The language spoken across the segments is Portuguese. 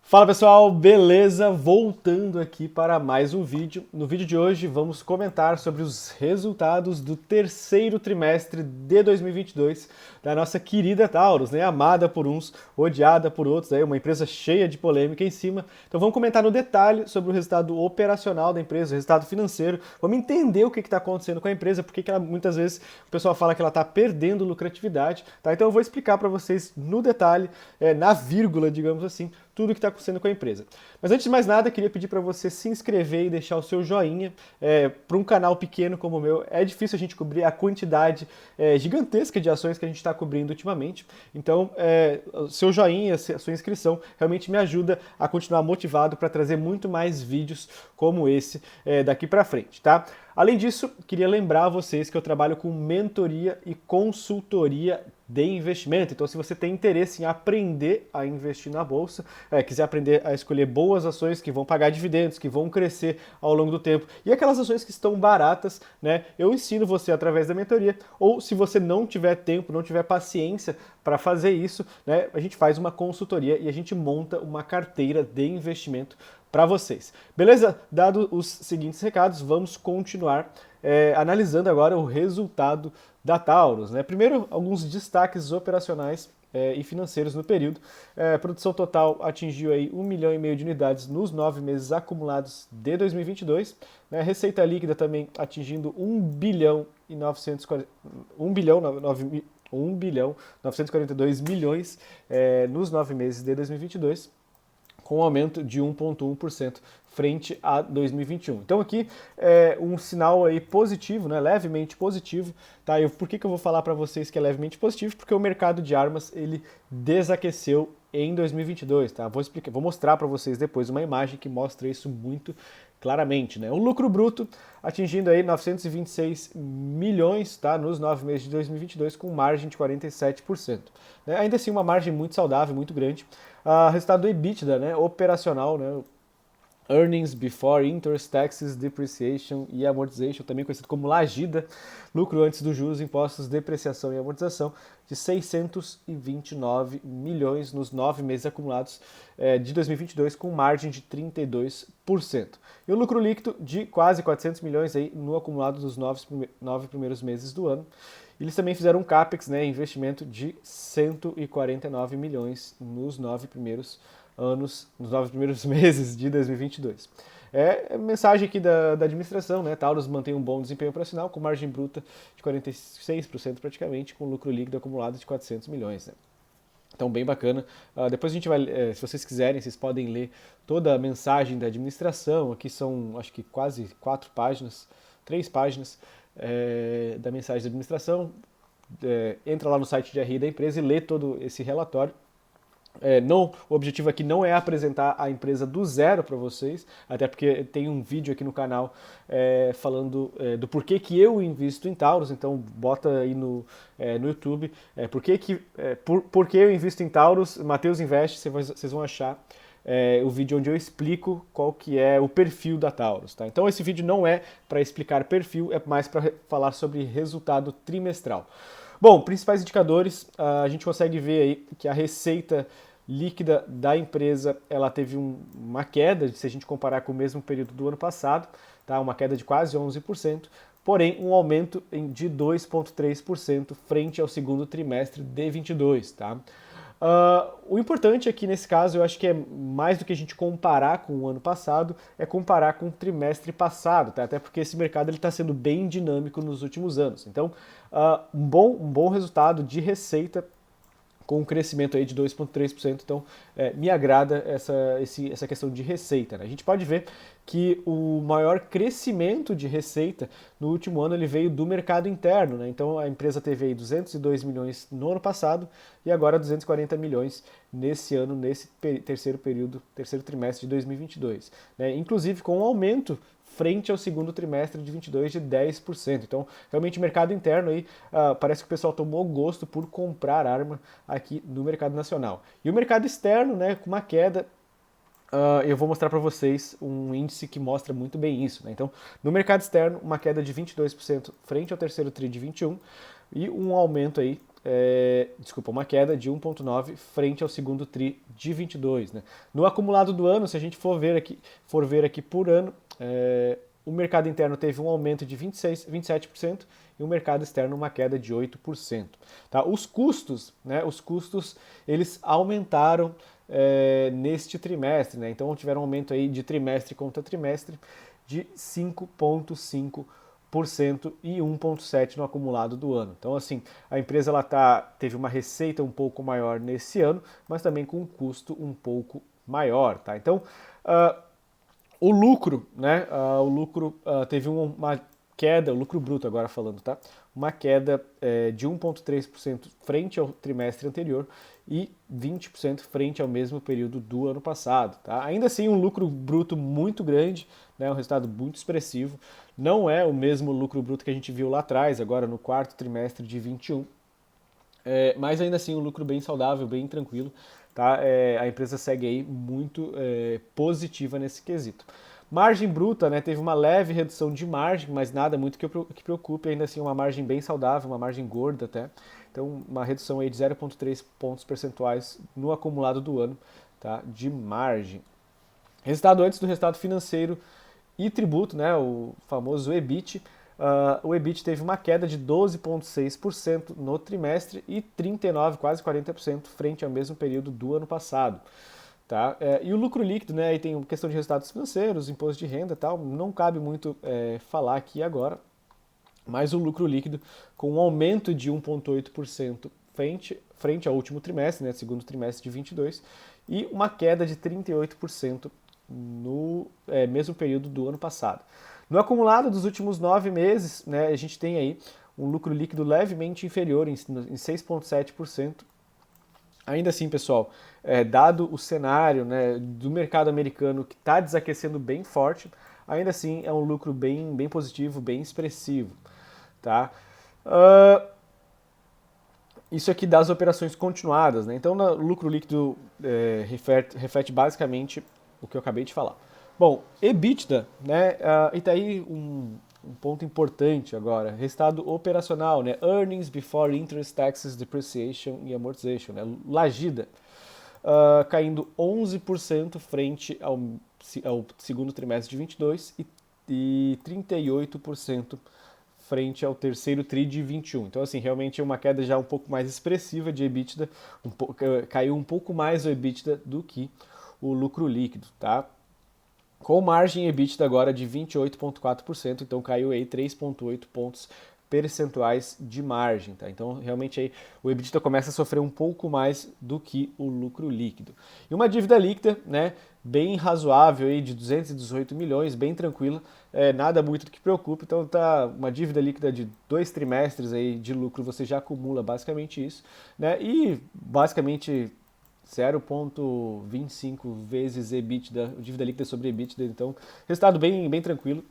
Fala pessoal, beleza? Voltando aqui para mais um vídeo. No vídeo de hoje vamos comentar sobre os resultados do terceiro trimestre de 2022 da nossa querida Taurus, né? Amada por uns, odiada por outros, aí uma empresa cheia de polêmica em cima. Então vamos comentar no detalhe sobre o resultado operacional da empresa, o resultado financeiro. Vamos entender o que está acontecendo com a empresa, porque que ela, muitas vezes o pessoal fala que ela está perdendo lucratividade, tá? Então eu vou explicar para vocês no detalhe, na vírgula, digamos assim, tudo que está acontecendo com a empresa. Mas antes de mais nada, queria pedir para você se inscrever e deixar o seu joinha. Para um canal pequeno como o meu, é difícil a gente cobrir a quantidade gigantesca de ações que a gente está cobrindo ultimamente. Então, o seu joinha, a sua inscrição, realmente me ajuda a continuar motivado para trazer muito mais vídeos como esse daqui para frente, tá? Além disso, queria lembrar vocês que eu trabalho com mentoria e consultoria de investimento. Então, se você tem interesse em aprender a investir na bolsa, quiser aprender a escolher boas ações que vão pagar dividendos, que vão crescer ao longo do tempo, e aquelas ações que estão baratas, né, eu ensino você através da mentoria, ou se você não tiver tempo, não tiver paciência para fazer isso, né, a gente faz uma consultoria e a gente monta uma carteira de investimento para vocês. Beleza? Dado os seguintes recados, vamos continuar analisando agora o resultado da Taurus, né? Primeiro, alguns destaques operacionais e financeiros no período. A produção total atingiu aí 1,5 milhão de unidades nos 9 meses acumulados de 2022. Né? Receita líquida também atingindo 1 bilhão e 942 milhões nos 9 meses de 2022. Com um aumento de 1,1% frente a 2021. Então aqui é um sinal aí positivo, né, levemente positivo. Tá? Por que eu vou falar para vocês que é levemente positivo? Porque o mercado de armas ele desaqueceu em 2022. Tá? Vou mostrar para vocês depois uma imagem que mostra isso muito claramente. Né? O lucro bruto atingindo aí 926 milhões, tá, nos 9 meses de 2022, com margem de 47%. Né? Ainda assim, uma margem muito saudável, muito grande. Resultado do EBITDA, né, operacional, né, Earnings Before Interest, Taxes, Depreciation e Amortization, também conhecido como LAGIDA, lucro antes dos juros, impostos, depreciação e amortização, de 629 milhões nos 9 meses acumulados de 2022, com margem de 32%. E o lucro líquido de quase 400 milhões aí no acumulado dos 9 primeiros meses do ano. Eles também fizeram um CAPEX, né, investimento de 149 milhões nos 9 primeiros meses de 2022. Mensagem aqui da administração, né? Taurus mantém um bom desempenho operacional, com margem bruta de 46% praticamente, com lucro líquido acumulado de 400 milhões. Né? Então, bem bacana. Depois a gente vai, se vocês quiserem, vocês podem ler toda a mensagem da administração. Aqui são, acho que quase 4 páginas, 3 páginas da mensagem da administração. Entra lá no site de RI da empresa e lê todo esse relatório. O objetivo aqui não é apresentar a empresa do zero para vocês, até porque tem um vídeo aqui no canal falando do porquê que eu invisto em Taurus, então bota aí no YouTube por que eu invisto em Taurus, Matheus Invest, vocês vão achar o vídeo onde eu explico qual que é o perfil da Taurus. Tá? Então esse vídeo não é para explicar perfil, é mais para falar sobre resultado trimestral. Bom, principais indicadores, a gente consegue ver aí que a receita líquida da empresa ela teve uma queda, se a gente comparar com o mesmo período do ano passado, tá? Uma queda de quase 11%, porém um aumento de 2,3% frente ao segundo trimestre de 22. Tá? O importante aqui nesse caso, eu acho que é mais do que a gente comparar com o ano passado, é comparar com o trimestre passado, tá? Até porque esse mercado está sendo bem dinâmico nos últimos anos. Então, um bom resultado de receita com um crescimento aí de 2,3%, então me agrada essa questão de receita. Né? A gente pode ver que o maior crescimento de receita no último ano ele veio do mercado interno. Né? Então a empresa teve aí 202 milhões no ano passado e agora 240 milhões nesse ano, nesse terceiro trimestre de 2022. Né? Inclusive com um aumento frente ao segundo trimestre de 22 de 10%. Então, realmente, o mercado interno aí, parece que o pessoal tomou gosto por comprar arma aqui no mercado nacional. E o mercado externo, né, com uma queda, eu vou mostrar para vocês um índice que mostra muito bem isso. Né? Então, no mercado externo, uma queda de 22% frente ao terceiro tri de 21 e um aumento aí uma queda de 1,9 frente ao segundo tri de 22, né? No acumulado do ano, se a gente for ver aqui por ano, o mercado interno teve um aumento de 27% e o mercado externo uma queda de 8%. Tá? Os custos, né? Eles aumentaram neste trimestre, né? Então tiveram um aumento aí de trimestre contra trimestre de 5,5% e 1,7% no acumulado do ano. Então, assim, a empresa teve uma receita um pouco maior nesse ano, mas também com um custo um pouco maior, tá? Então, o lucro, né? Teve uma queda, o lucro bruto agora falando, tá? Uma queda de 1,3% frente ao trimestre anterior e 20% frente ao mesmo período do ano passado, tá? Ainda assim, um lucro bruto muito grande, né? Um resultado muito expressivo. Não é o mesmo lucro bruto que a gente viu lá atrás, agora no quarto trimestre de 21, mas ainda assim um lucro bem saudável, bem tranquilo, tá? A empresa segue aí muito positiva nesse quesito. Margem bruta, né, teve uma leve redução de margem, mas nada muito que preocupe, ainda assim uma margem bem saudável, uma margem gorda até. Então uma redução aí de 0,3 pontos percentuais no acumulado do ano, tá, de margem. Resultado antes do resultado financeiro e tributo, né, o famoso EBIT. O EBIT teve uma queda de 12,6% no trimestre e 39%, quase 40% frente ao mesmo período do ano passado. Tá? E o lucro líquido, né, aí tem questão de resultados financeiros, imposto de renda e tal, não cabe muito falar aqui agora, mas o lucro líquido com um aumento de 1,8% frente ao último trimestre, né, segundo trimestre de 22, e uma queda de 38% no mesmo período do ano passado. No acumulado dos últimos 9 meses, né, a gente tem aí um lucro líquido levemente inferior, em 6,7%. Ainda assim, pessoal, dado o cenário, né, do mercado americano que está desaquecendo bem forte, ainda assim é um lucro bem, bem positivo, bem expressivo. Tá? Isso aqui das operações continuadas, né? Então, o lucro líquido reflete basicamente o que eu acabei de falar. Bom, EBITDA, né? E tá aí um ponto importante agora, resultado operacional, né? Earnings before interest, taxes, depreciation e amortization, né? Lagida, caindo 11% frente ao segundo trimestre de 22 e 38% frente ao terceiro tri de 21. Então, assim, realmente é uma queda já um pouco mais expressiva de EBITDA, caiu um pouco mais o EBITDA do que o lucro líquido, tá? Com margem EBITDA agora de 28,4%, então caiu aí 3,8 pontos percentuais de margem, tá? Então, realmente aí o EBITDA começa a sofrer um pouco mais do que o lucro líquido. E uma dívida líquida, né, bem razoável aí de 218 milhões, bem tranquila, nada muito do que preocupe. Então, tá uma dívida líquida de 2 trimestres aí de lucro, você já acumula basicamente isso, né? E basicamente 0,25 vezes EBITDA, dívida líquida sobre EBITDA, então resultado bem, bem tranquilo,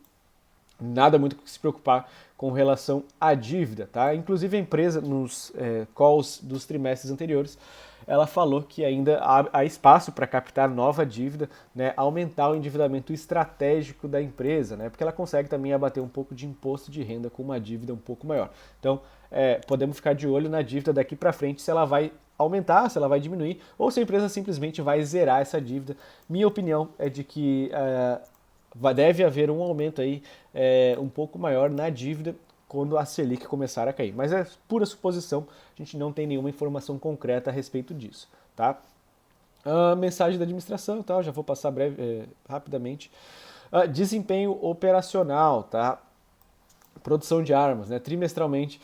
nada muito que se preocupar com relação à dívida, tá? Inclusive a empresa nos calls dos trimestres anteriores, ela falou que ainda há espaço para captar nova dívida, né, aumentar o endividamento estratégico da empresa, né, porque ela consegue também abater um pouco de imposto de renda com uma dívida um pouco maior. Então, podemos ficar de olho na dívida daqui para frente, se ela vai aumentar, se ela vai diminuir, ou se a empresa simplesmente vai zerar essa dívida. Minha opinião é de que deve haver um aumento aí um pouco maior na dívida quando a Selic começar a cair. Mas é pura suposição, a gente não tem nenhuma informação concreta a respeito disso, tá? Mensagem da administração, tá? Já vou passar rapidamente. Desempenho operacional, tá? Produção de armas, né? Trimestralmente,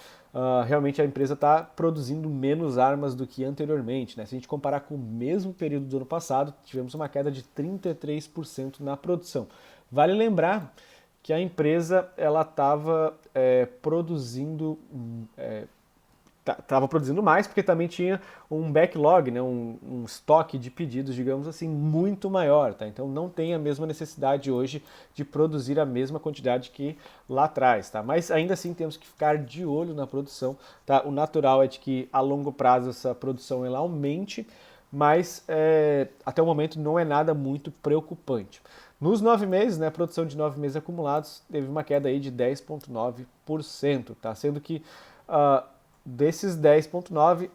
realmente a empresa está produzindo menos armas do que anteriormente, né? Se a gente comparar com o mesmo período do ano passado, tivemos uma queda de 33% na produção. Vale lembrar que a empresa ela estava produzindo mais porque também tinha um backlog, né, um estoque de pedidos, digamos assim, muito maior, tá? Então não tem a mesma necessidade hoje de produzir a mesma quantidade que lá atrás, tá? Mas ainda assim temos que ficar de olho na produção, tá? O natural é de que a longo prazo essa produção ela aumente, mas até o momento não é nada muito preocupante. Nos 9 meses, né, a produção de 9 meses acumulados teve uma queda aí de 10,9%, tá? Sendo que desses 10,9,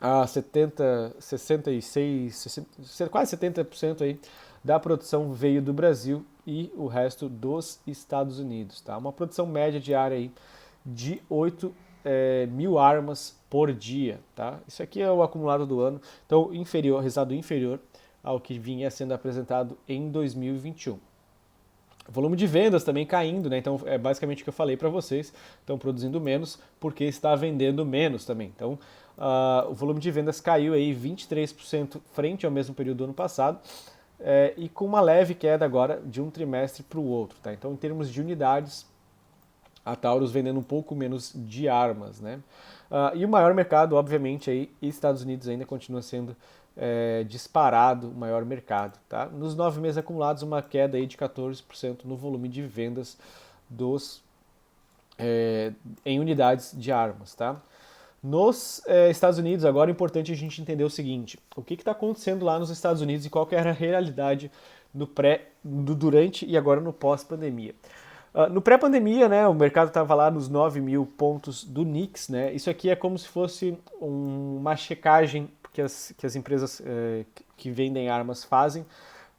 a 70, 66, 60, quase 70% aí da produção veio do Brasil e o resto dos Estados Unidos, tá? Uma produção média diária aí de 8 mil armas por dia, tá? Isso aqui é o acumulado do ano, então resultado inferior ao que vinha sendo apresentado em 2021. O volume de vendas também caindo, né? Então é basicamente o que eu falei para vocês. Estão produzindo menos porque está vendendo menos também. Então o volume de vendas caiu aí 23% frente ao mesmo período do ano passado e com uma leve queda agora de um trimestre para o outro, tá? Então em termos de unidades, a Taurus vendendo um pouco menos de armas, né? E o maior mercado, obviamente, aí, Estados Unidos ainda continua sendo disparado o maior mercado, tá? Nos 9 meses acumulados, uma queda aí de 14% no volume de vendas em unidades de armas, tá? Nos Estados Unidos, agora é importante a gente entender o seguinte: o que está acontecendo lá nos Estados Unidos e qual que era a realidade do durante e agora no pós-pandemia. No pré-pandemia, né, o mercado estava lá nos 9 mil pontos do NIX, né? Isso aqui é como se fosse uma checagem que as empresas que vendem armas fazem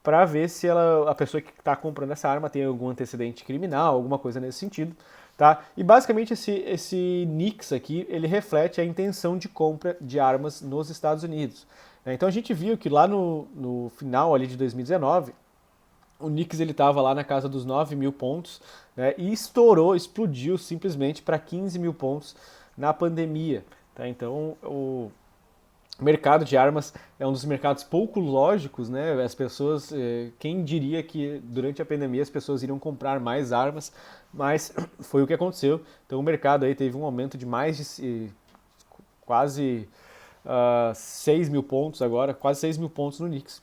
para ver se a pessoa que está comprando essa arma tem algum antecedente criminal, alguma coisa nesse sentido. Tá? E basicamente esse NIX aqui, ele reflete a intenção de compra de armas nos Estados Unidos. Então a gente viu que lá no final ali de 2019, o NIX estava lá na casa dos 9 mil pontos, né, e explodiu simplesmente para 15 mil pontos na pandemia. Tá? Então o mercado de armas é um dos mercados pouco lógicos, né? As pessoas, quem diria que durante a pandemia as pessoas iriam comprar mais armas, mas foi o que aconteceu. Então o mercado aí teve um aumento de mais de quase 6 mil pontos agora, quase 6 mil pontos no NIX,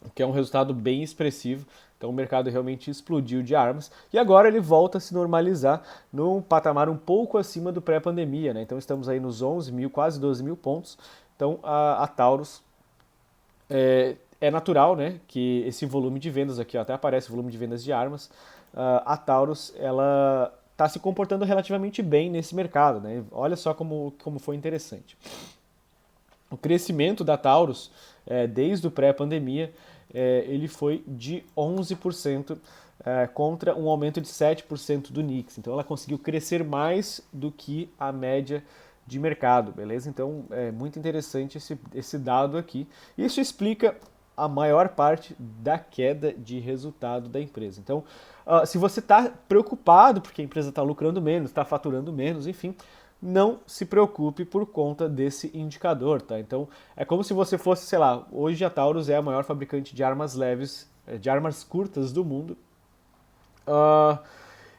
o que é um resultado bem expressivo. Então o mercado realmente explodiu de armas e agora ele volta a se normalizar num patamar um pouco acima do pré-pandemia, né? Então estamos aí nos 11 mil, quase 12 mil pontos. Então a Taurus é natural, né, que esse volume de vendas aqui, ó, até aparece o volume de vendas de armas, a Taurus ela está se comportando relativamente bem nesse mercado, né? Olha só como foi interessante. O crescimento da Taurus desde o pré-pandemia ele foi de 11% contra um aumento de 7% do NIX. Então ela conseguiu crescer mais do que a média de mercado, beleza? Então é muito interessante esse dado aqui. Isso explica a maior parte da queda de resultado da empresa. Então, se você está preocupado porque a empresa está lucrando menos, está faturando menos, enfim, não se preocupe por conta desse indicador, tá? Então, é como se você fosse, sei lá, hoje a Taurus é a maior fabricante de armas leves, de armas curtas do mundo.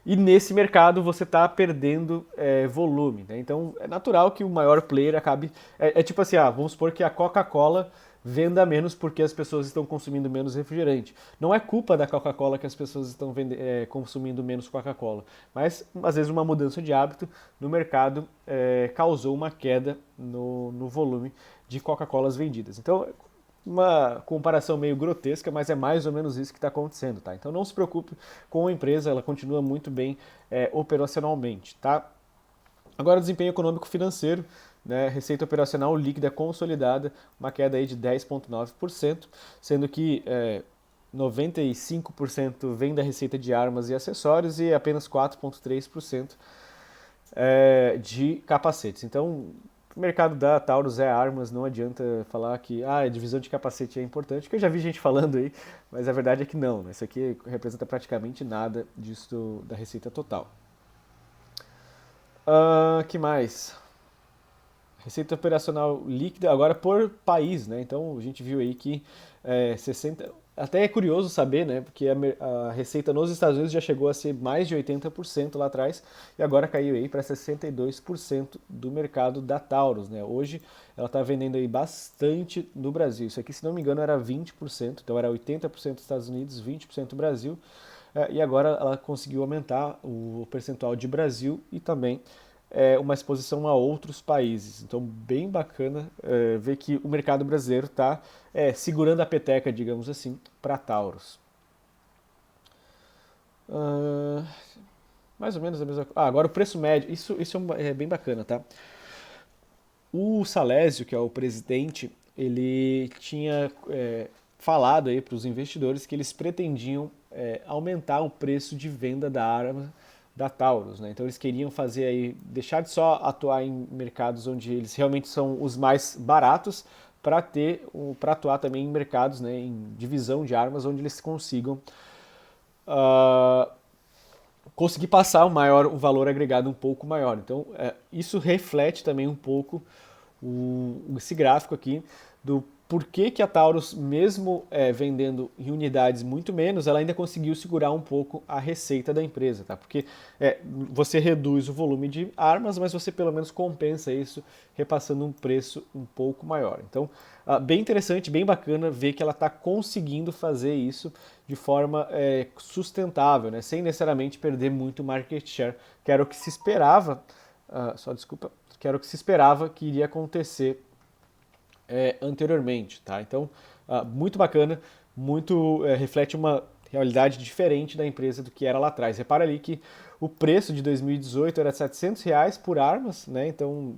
E nesse mercado você está perdendo volume, né? Então é natural que o maior player acabe. É tipo assim, vamos supor que a Coca-Cola venda menos porque as pessoas estão consumindo menos refrigerante. Não é culpa da Coca-Cola que as pessoas estão consumindo menos Coca-Cola, mas às vezes uma mudança de hábito no mercado causou uma queda no volume de Coca-Colas vendidas. Então, uma comparação meio grotesca, mas é mais ou menos isso que está acontecendo, tá? Então não se preocupe com a empresa, ela continua muito bem operacionalmente, tá? Agora, desempenho econômico-financeiro, né? Receita operacional líquida consolidada, uma queda aí de 10,9%, sendo que 95% vem da receita de armas e acessórios e apenas 4,3% de capacetes. Então, o mercado da Taurus é armas, não adianta falar que a divisão de capacete é importante, que eu já vi gente falando aí, mas a verdade é que não, né? Isso aqui representa praticamente nada disso da receita total. Que mais? Receita operacional líquida agora por país, né? Então a gente viu aí que 60... Até é curioso saber, né? Porque a receita nos Estados Unidos já chegou a ser mais de 80% lá atrás e agora caiu aí para 62% do mercado da Taurus, né? Hoje ela está vendendo aí bastante no Brasil. Isso aqui, se não me engano, era 20%, então era 80% dos Estados Unidos, 20% Brasil. E agora ela conseguiu aumentar o percentual de Brasil e também uma exposição a outros países. Então, bem bacana ver que o mercado brasileiro está segurando a peteca, digamos assim, para a Taurus. Mais ou menos a mesma coisa. Ah, agora o preço médio, isso é bem bacana, tá? O Salesio, que é o presidente, ele tinha falado aí para os investidores que eles pretendiam aumentar o preço de venda da arma da Taurus, né? Então eles queriam fazer aí, deixar de só atuar em mercados onde eles realmente são os mais baratos, para atuar também em mercados, né, em divisão de armas onde eles consigam uh, conseguir passar um valor agregado um pouco maior. Então, isso reflete também um pouco esse gráfico aqui do porquê que a Taurus, mesmo vendendo em unidades muito menos, ela ainda conseguiu segurar um pouco a receita da empresa, tá? Porque você reduz o volume de armas, mas você pelo menos compensa isso repassando um preço um pouco maior. Então, bem interessante, bem bacana ver que ela está conseguindo fazer isso de forma sustentável, né? Sem necessariamente perder muito market share, que era o que se esperava, que era o que se esperava que iria acontecer anteriormente, tá? Então, muito bacana, reflete uma realidade diferente da empresa do que era lá atrás. Repara ali que o preço de 2018 era R$ 700 por armas, né? Então,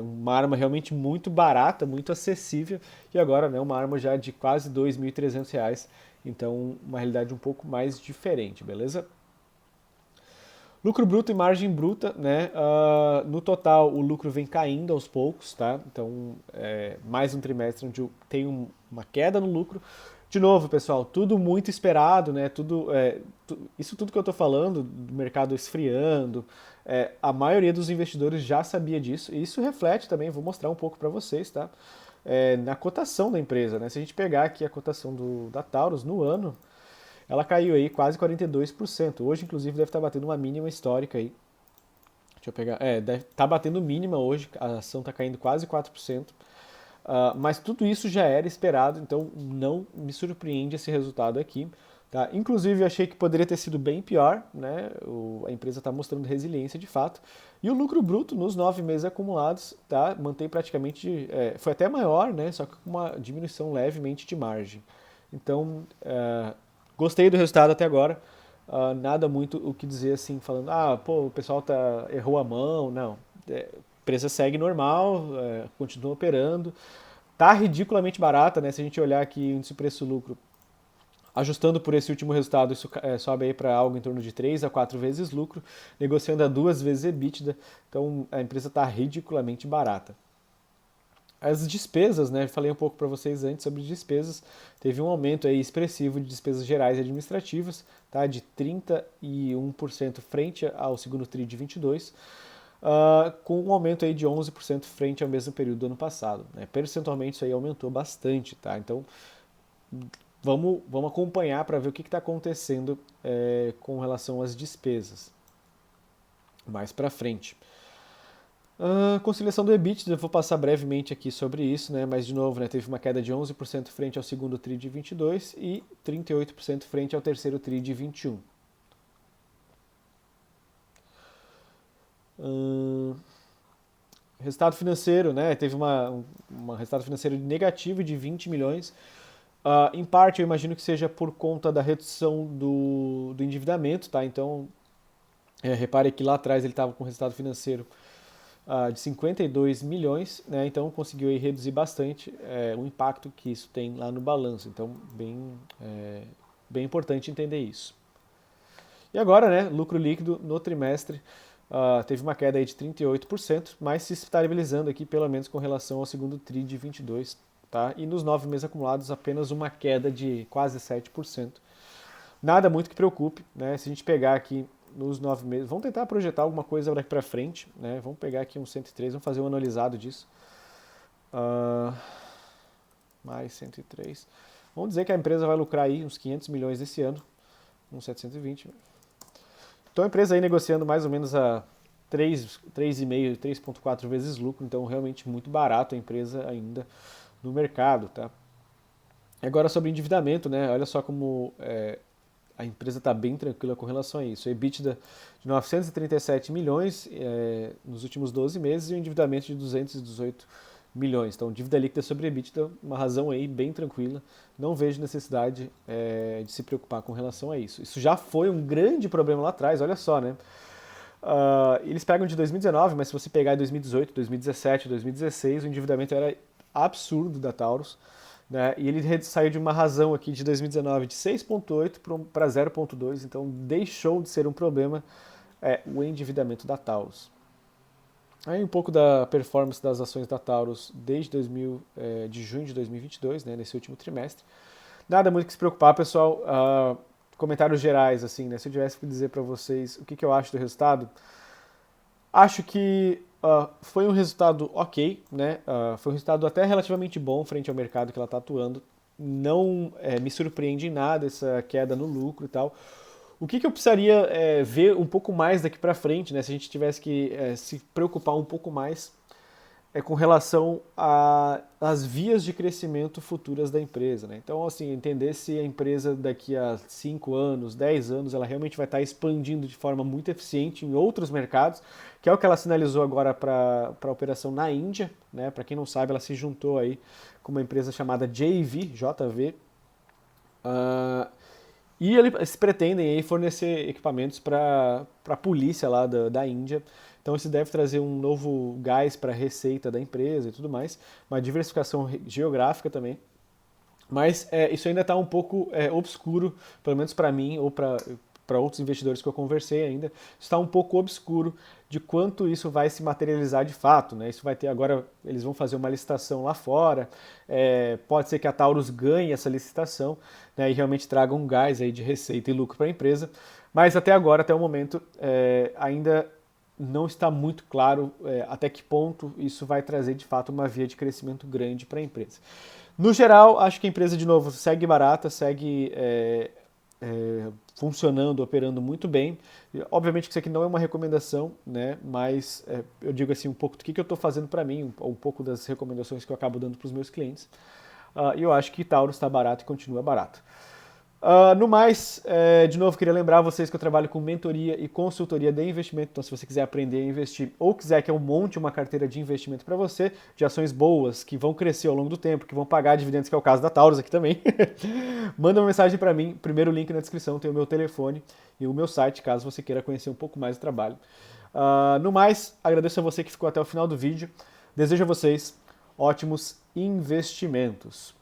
uma arma realmente muito barata, muito acessível, e agora, né, uma arma já de quase R$ 2.300. Então, uma realidade um pouco mais diferente, beleza? Lucro bruto e margem bruta, né? No total, o lucro vem caindo aos poucos, tá? Então, mais um trimestre onde tem uma queda no lucro. De novo, pessoal, tudo muito esperado, né? Isso tudo que eu estou falando, do mercado esfriando, a maioria dos investidores já sabia disso. E isso reflete também, vou mostrar um pouco para vocês, tá? Na cotação da empresa, né? Se a gente pegar aqui a cotação da Taurus no ano, ela caiu aí quase 42%. Hoje, inclusive, deve estar batendo uma mínima histórica aí. Deixa eu pegar. Deve estar batendo mínima hoje, a ação está caindo quase 4%. Mas tudo isso já era esperado, então não me surpreende esse resultado aqui. Tá? Inclusive, eu achei que poderia ter sido bem pior, né? A empresa está mostrando resiliência de fato. E o lucro bruto nos 9 meses acumulados, tá? Mantém praticamente. Foi até maior, né? Só que com uma diminuição levemente de margem. Então, gostei do resultado até agora. Nada muito o que dizer assim, falando, pô, o pessoal errou a mão. Não. A empresa segue normal, continua operando. Tá ridiculamente barata, né? Se a gente olhar aqui o índice preço-lucro, ajustando por esse último resultado, isso sobe aí para algo em torno de 3 a 4 vezes lucro, negociando a 2 vezes EBITDA. Então a empresa está ridiculamente barata. As despesas, né? Falei um pouco para vocês antes sobre despesas. Teve um aumento aí expressivo de despesas gerais e administrativas, tá? De 31% frente ao segundo TRI de 22, com um aumento aí de 11% frente ao mesmo período do ano passado, né? Percentualmente isso aí aumentou bastante, tá? Então vamos acompanhar para ver o que está acontecendo com relação às despesas mais para frente. Conciliação do EBITDA, eu vou passar brevemente aqui sobre isso, né? Mas de novo, né, teve uma queda de 11% frente ao segundo TRI de 22 e 38% frente ao terceiro TRI de 21. Resultado financeiro, né? Teve um resultado financeiro negativo de 20 milhões. Em parte, eu imagino que seja por conta da redução do endividamento, tá? Então, repare que lá atrás ele estava com resultado financeiro de 52 milhões, né? Então conseguiu aí reduzir bastante o impacto que isso tem lá no balanço. Então, bem importante entender isso. E agora, né, lucro líquido no trimestre teve uma queda aí de 38%, mas se estabilizando aqui pelo menos com relação ao segundo TRI de 22, tá? E nos 9 meses acumulados apenas uma queda de quase 7%. Nada muito que preocupe, né? Se a gente pegar aqui nos 9 meses, vamos tentar projetar alguma coisa daqui para frente, né? Vamos pegar aqui um 103, vamos fazer um analisado disso. Mais 103. Vamos dizer que a empresa vai lucrar aí uns 500 milhões esse ano, uns 720. Então a empresa aí negociando mais ou menos a 3,5, 3,4 vezes lucro, então realmente muito barato a empresa ainda no mercado, tá? E agora sobre endividamento, né? Olha só como a empresa está bem tranquila com relação a isso. O EBITDA de 937 milhões nos últimos 12 meses e o endividamento de 218 milhões. Então, dívida líquida sobre EBITDA, uma razão aí bem tranquila. Não vejo necessidade de se preocupar com relação a isso. Isso já foi um grande problema lá atrás, olha só, né? Eles pegam de 2019, mas se você pegar 2018, 2017, 2016, o endividamento era absurdo da Taurus, né? E ele saiu de uma razão aqui de 2019 de 6,8 para 0,2, então deixou de ser um problema o endividamento da Taurus. Aí um pouco da performance das ações da Taurus desde de junho de 2022, né, nesse último trimestre. Nada muito que se preocupar, pessoal. Comentários gerais, assim, né? Se eu tivesse que dizer para vocês o que eu acho do resultado, acho que foi um resultado ok, né? Foi um resultado até relativamente bom frente ao mercado que ela está atuando. Não me surpreende em nada essa queda no lucro e tal. O que eu precisaria ver um pouco mais daqui para frente, né? Se a gente tivesse que se preocupar um pouco mais com relação às vias de crescimento futuras da empresa, né? Então, assim, entender se a empresa daqui a 5 anos, 10 anos, ela realmente vai estar expandindo de forma muito eficiente em outros mercados, que é o que ela sinalizou agora para a operação na Índia, né? Para quem não sabe, ela se juntou aí com uma empresa chamada JV, e eles pretendem aí fornecer equipamentos para a polícia lá da Índia. Então isso deve trazer um novo gás para a receita da empresa e tudo mais, uma diversificação geográfica também. Mas isso ainda está um pouco obscuro, pelo menos para mim ou para outros investidores que eu conversei ainda, está um pouco obscuro de quanto isso vai se materializar de fato, né? Isso vai ter agora, eles vão fazer uma licitação lá fora, pode ser que a Taurus ganhe essa licitação, né, e realmente traga um gás aí de receita e lucro para a empresa, mas até agora, até o momento, ainda não está muito claro até que ponto isso vai trazer de fato uma via de crescimento grande para a empresa. No geral, acho que a empresa, de novo, segue barata, segue funcionando, operando muito bem. Obviamente que isso aqui não é uma recomendação, né? Mas eu digo assim um pouco do que eu estou fazendo para mim, um pouco das recomendações que eu acabo dando para os meus clientes. E eu acho que Taurus está barato e continua barato. No mais, de novo, queria lembrar vocês que eu trabalho com mentoria e consultoria de investimento. Então, se você quiser aprender a investir ou quiser que eu monte uma carteira de investimento para você, de ações boas, que vão crescer ao longo do tempo, que vão pagar dividendos, que é o caso da Taurus aqui também, manda uma mensagem para mim. Primeiro link na descrição tem o meu telefone e o meu site, caso você queira conhecer um pouco mais do trabalho. No mais, agradeço a você que ficou até o final do vídeo. Desejo a vocês ótimos investimentos.